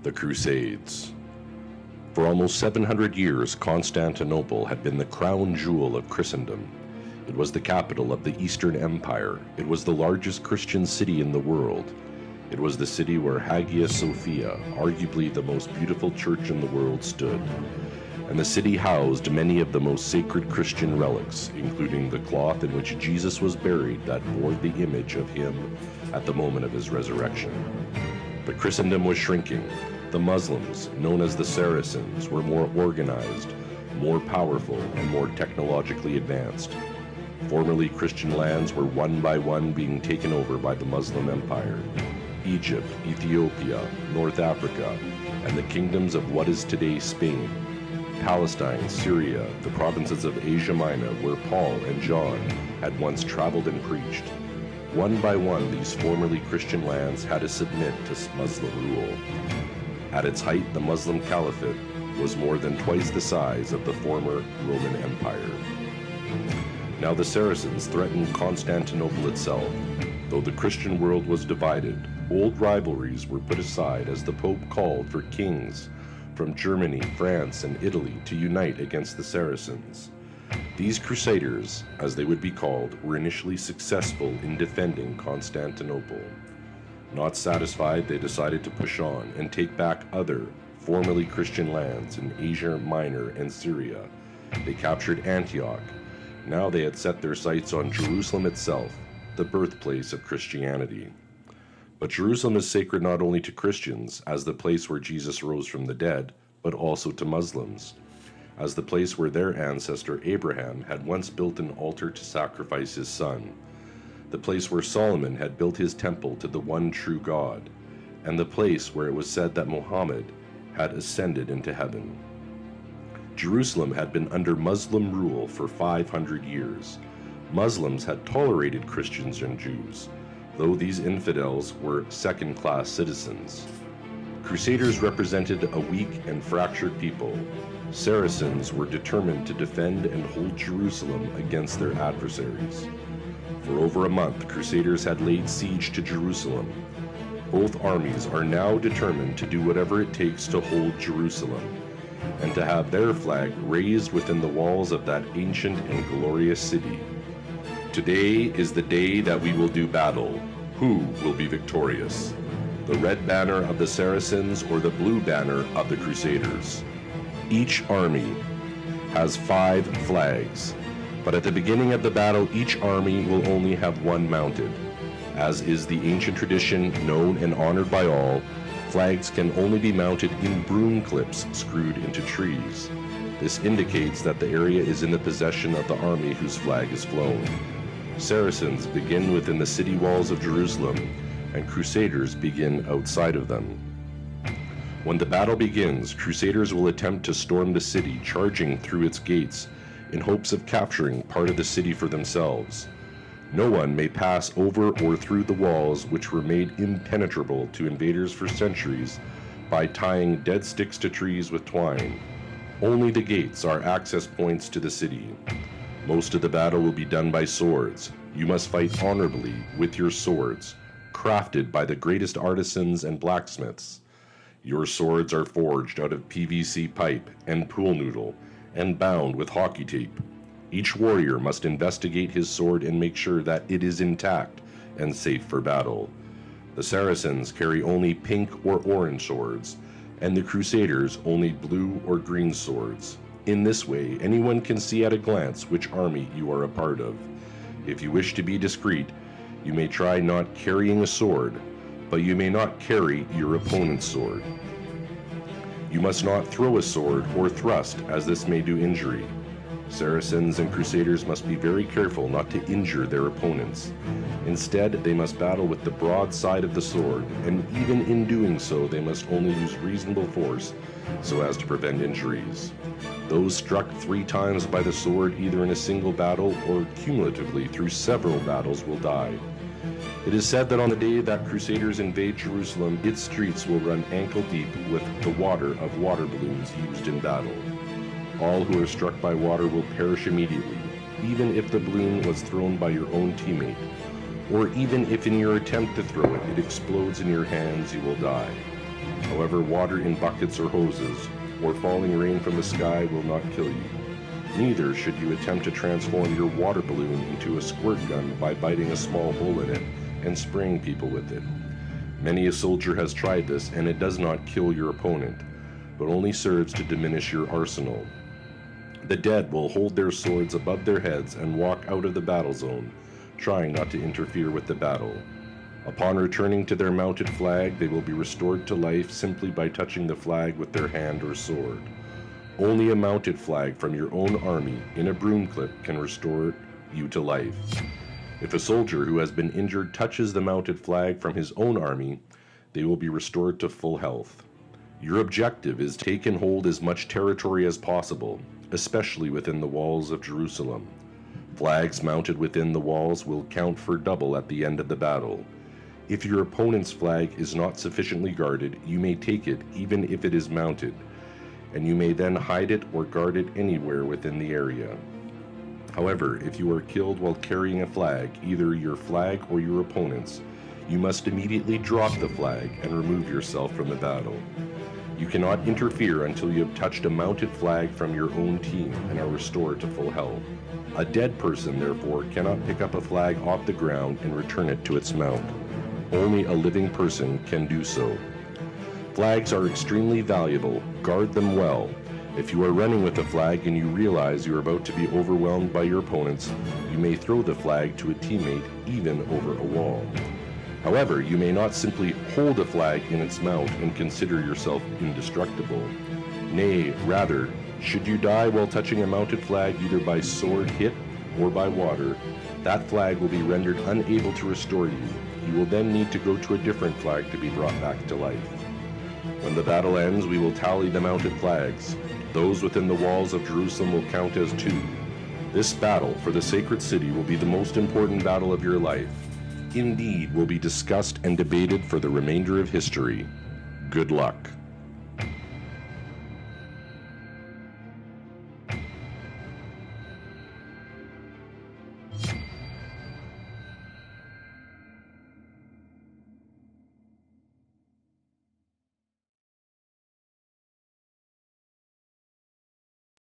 The Crusades. For almost 700 years, Constantinople had been the crown jewel of Christendom. It was the capital of the Eastern Empire. It was the largest Christian city in the world. It was the city where Hagia Sophia, arguably the most beautiful church in the world, stood. And the city housed many of the most sacred Christian relics, including the cloth in which Jesus was buried that bore the image of him at the moment of his resurrection. But Christendom was shrinking. The Muslims, known as the Saracens, were more organized, more powerful, and more technologically advanced. Formerly Christian lands were one by one being taken over by the Muslim Empire. Egypt, Ethiopia, North Africa, and the kingdoms of what is today Spain, Palestine, Syria, the provinces of Asia Minor, where Paul and John had once traveled and preached. One by one, these formerly Christian lands had to submit to Muslim rule. At its height, the Muslim Caliphate was more than twice the size of the former Roman Empire. Now the Saracens threatened Constantinople itself. Though the Christian world was divided, old rivalries were put aside as the Pope called for kings from Germany, France, and Italy to unite against the Saracens. These Crusaders, as they would be called, were initially successful in defending Constantinople. Not satisfied, they decided to push on and take back other, formerly Christian lands in Asia Minor and Syria. They captured Antioch. Now they had set their sights on Jerusalem itself, the birthplace of Christianity. But Jerusalem is sacred not only to Christians, as the place where Jesus rose from the dead, but also to Muslims, as the place where their ancestor Abraham had once built an altar to sacrifice his son, the place where Solomon had built his temple to the one true God, and the place where it was said that Muhammad had ascended into heaven. Jerusalem had been under Muslim rule for 500 years. Muslims had tolerated Christians and Jews, though these infidels were second-class citizens. Crusaders represented a weak and fractured people. Saracens were determined to defend and hold Jerusalem against their adversaries. For over a month, Crusaders had laid siege to Jerusalem. Both armies are now determined to do whatever it takes to hold Jerusalem, and to have their flag raised within the walls of that ancient and glorious city. Today is the day that we will do battle. Who will be victorious? The red banner of the Saracens or the blue banner of the Crusaders? Each army has 5 flags, but at the beginning of the battle, each army will only have one mounted. As is the ancient tradition known and honored by all, flags can only be mounted in broom clips screwed into trees. This indicates that the area is in the possession of the army whose flag is flown. Saracens begin within the city walls of Jerusalem, and Crusaders begin outside of them. When the battle begins, Crusaders will attempt to storm the city, charging through its gates in hopes of capturing part of the city for themselves. No one may pass over or through the walls, which were made impenetrable to invaders for centuries by tying dead sticks to trees with twine. Only the gates are access points to the city. Most of the battle will be done by swords. You must fight honorably with your swords, crafted by the greatest artisans and blacksmiths. Your swords are forged out of PVC pipe and pool noodle and bound with hockey tape. Each warrior must investigate his sword and make sure that it is intact and safe for battle. The Saracens carry only pink or orange swords, and the Crusaders only blue or green swords. In this way, anyone can see at a glance which army you are a part of. If you wish to be discreet, you may try not carrying a sword, but you may not carry your opponent's sword. You must not throw a sword or thrust, as this may do injury. Saracens and Crusaders must be very careful not to injure their opponents. Instead, they must battle with the broad side of the sword, and even in doing so, they must only use reasonable force so as to prevent injuries. Those struck 3 times by the sword, either in a single battle or cumulatively through several battles, will die. It is said that on the day that Crusaders invade Jerusalem, its streets will run ankle deep with the water of water balloons used in battle. All who are struck by water will perish immediately, even if the balloon was thrown by your own teammate, or even if in your attempt to throw it, it explodes in your hands, you will die. However, water in buckets or hoses, or falling rain from the sky will not kill you. Neither should you attempt to transform your water balloon into a squirt gun by biting a small hole in it and spraying people with it. Many a soldier has tried this, and it does not kill your opponent, but only serves to diminish your arsenal. The dead will hold their swords above their heads and walk out of the battle zone, trying not to interfere with the battle. Upon returning to their mounted flag, they will be restored to life simply by touching the flag with their hand or sword. Only a mounted flag from your own army in a broom clip can restore you to life. If a soldier who has been injured touches the mounted flag from his own army, they will be restored to full health. Your objective is to take and hold as much territory as possible, especially within the walls of Jerusalem. Flags mounted within the walls will count for double at the end of the battle. If your opponent's flag is not sufficiently guarded, you may take it even if it is mounted, and you may then hide it or guard it anywhere within the area. However, if you are killed while carrying a flag, either your flag or your opponent's, you must immediately drop the flag and remove yourself from the battle. You cannot interfere until you have touched a mounted flag from your own team and are restored to full health. A dead person, therefore, cannot pick up a flag off the ground and return it to its mount. Only a living person can do so. Flags are extremely valuable. Guard them well. If you are running with a flag and you realize you are about to be overwhelmed by your opponents, you may throw the flag to a teammate even over a wall. However, you may not simply hold a flag in its mount and consider yourself indestructible. Nay, rather, should you die while touching a mounted flag either by sword hit or by water, that flag will be rendered unable to restore you. You will then need to go to a different flag to be brought back to life. When the battle ends, we will tally the mounted flags. Those within the walls of Jerusalem will count as 2. This battle for the sacred city will be the most important battle of your life. Indeed, will be discussed and debated for the remainder of history. Good luck.